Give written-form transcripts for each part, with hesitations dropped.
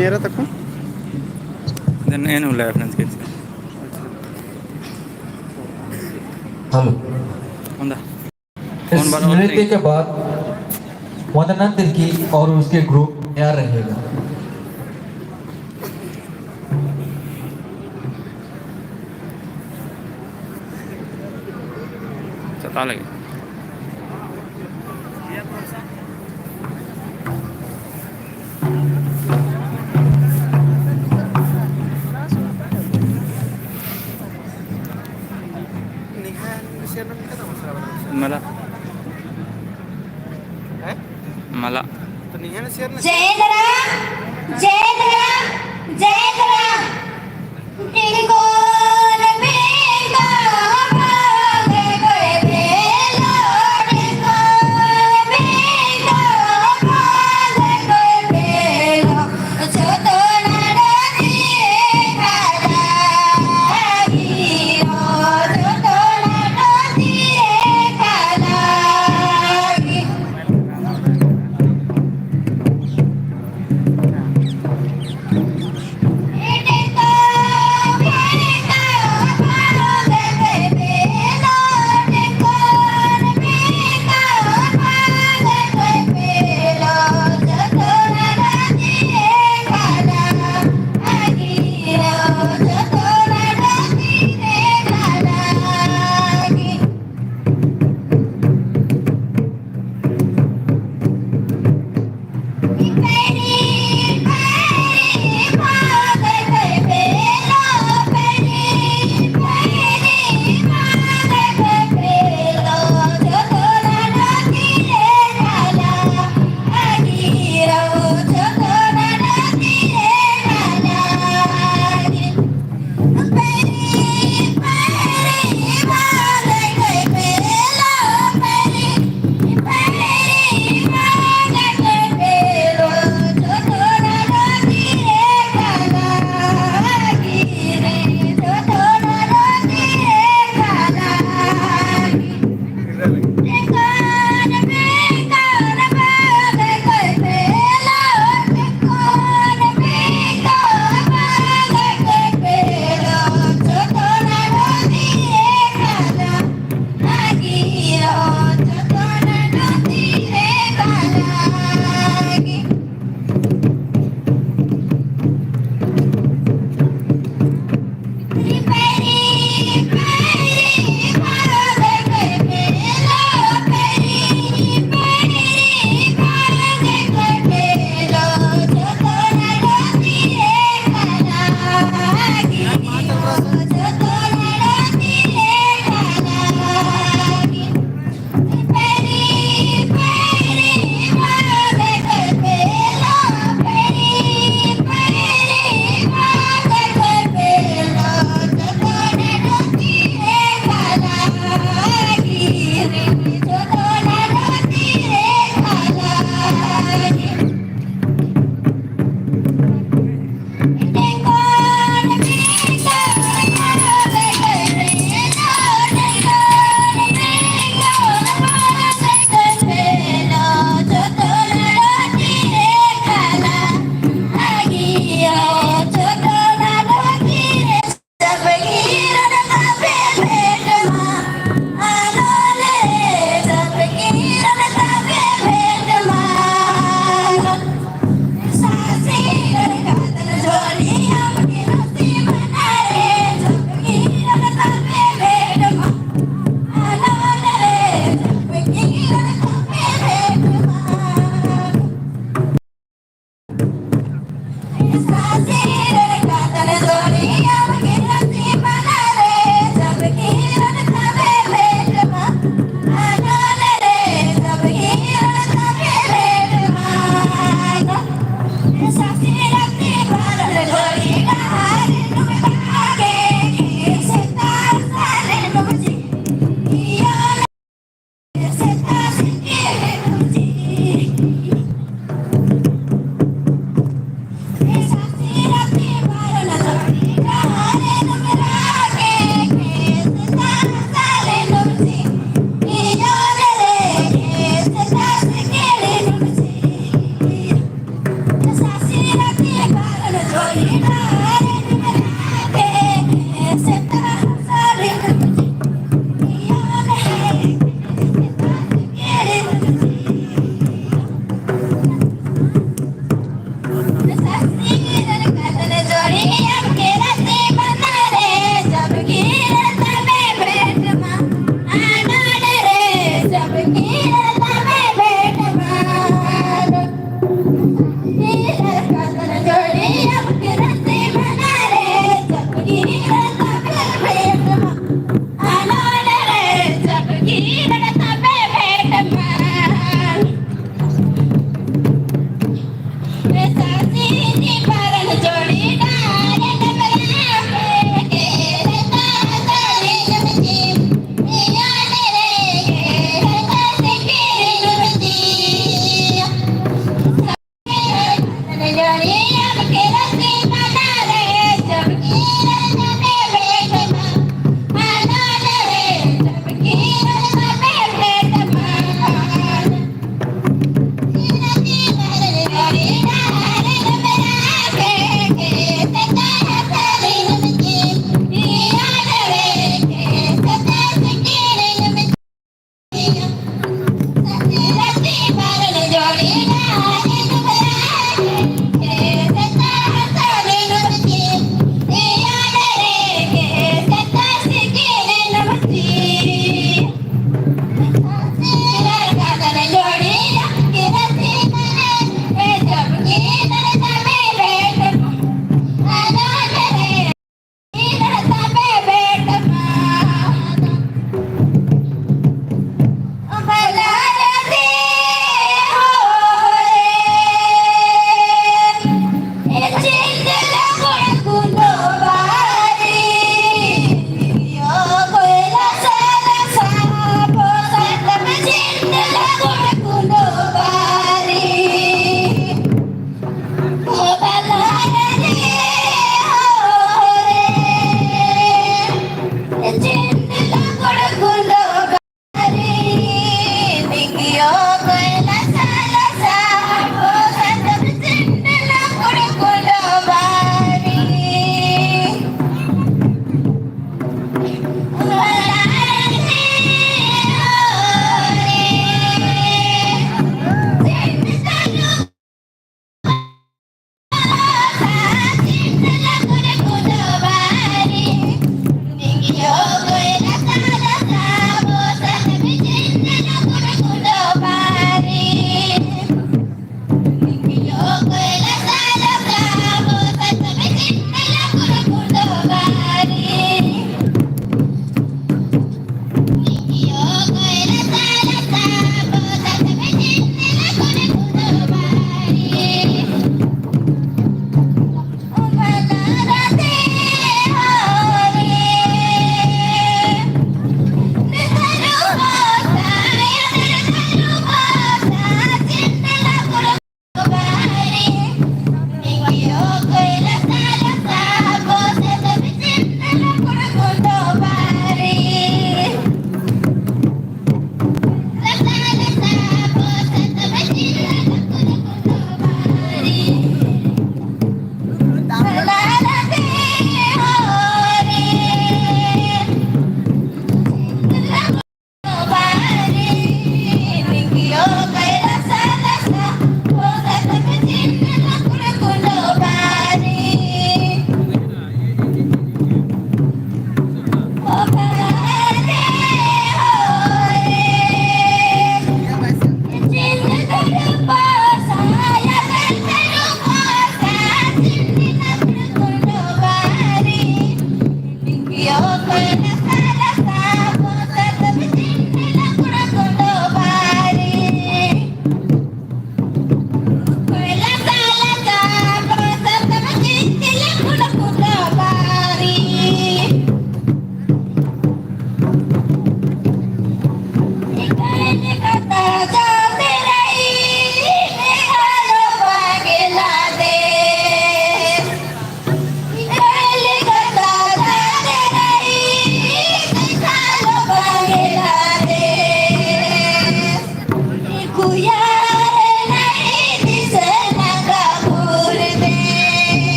मेरा तक నేను లెఫ్ట్ నుంచి हेलो। ఉందా इस नृत्य के बाद वंदना तिर्की और उसके ग्रुप क्या रहेगा? चता लगे मला मला जयद्रा जयद्रा जयद्रा तिरकोन बेगा भागे गए बेला तिरकोन बेगा भागे गए बेला छोटो नरती खाला हीरो छोटो नरती खाला Thank you.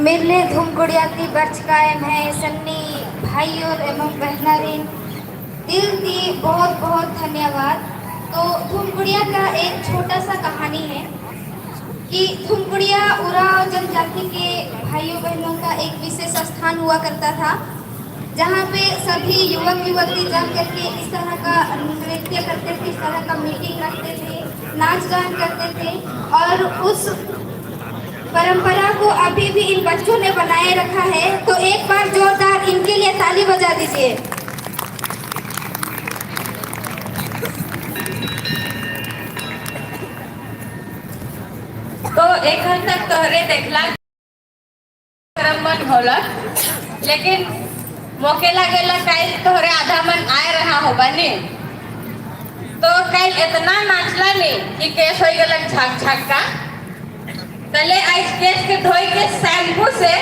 मेरे धूमकुड़िया की बर्च कायम है सन्नी भाई और एवं बहनारीन दिल दी बहुत बहुत धन्यवाद। तो धूमकुड़िया का एक छोटा सा कहानी है कि धूमकुड़िया उराव जनजाति के भाइयों बहनों का एक विशेष स्थान हुआ करता था, जहाँ पे सभी युवक युवती जम करके इस तरह का नृत्य करते थे, इस तरह का मीटिंग रखते थे, नाच गान करते थे। और उस परंपरा को अभी भी इन बच्चों ने बनाए रखा है। तो एक बार जोरदार इनके लिए ताली बजा दीजिए। तो एक हद तक तोहरे देखला क्रम मन होला, लेकिन मोकेला गेला काल तोहरे आधा मन आए रहा होगा नी। तो काल इतना नाचला नी कि केस हो गेला झाक झाक का। तले आज केस के धोई के शैम्पू से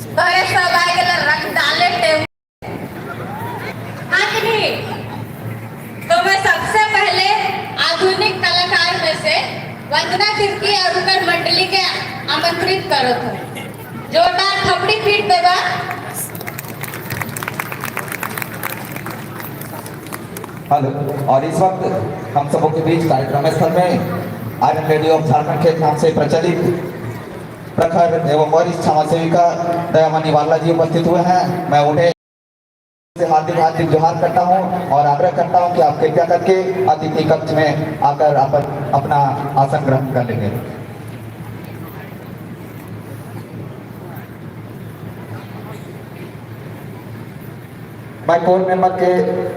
तोहरे सब आ गेला रख डाले टेम आखिरी। तो मैं सबसे पहले आधुनिक कलाकार में से वंदना तिर्की और उनकर मंडली के आमंत्रित करो थे। जोरदार थपड़ी पीट देगा। हेलो, और इस वक्त हम सबों के बीच कार्यक्रम स्थल में आयरन रेडियो ऑफ झारखंड के नाम से प्रचलित प्रखर एवं वरिष्ठ समाज सेविका दयामणि वाला जी उपस्थित हुए हैं। मैं उन्हें हार्दिक हार्दिक जोहार करता हूं और आग्रह करता हूं कि आप कृपया करके अतिथि कक्ष में आकर अपना आसन ग्रहण कर लेंगे। मैं कोर मेंबर के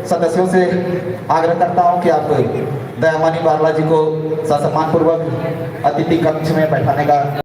सदस्यों से आग्रह करता हूं कि आप दयामणि बारला जी को ससम्मान पूर्वक अतिथि कक्ष में बैठाने का हो गया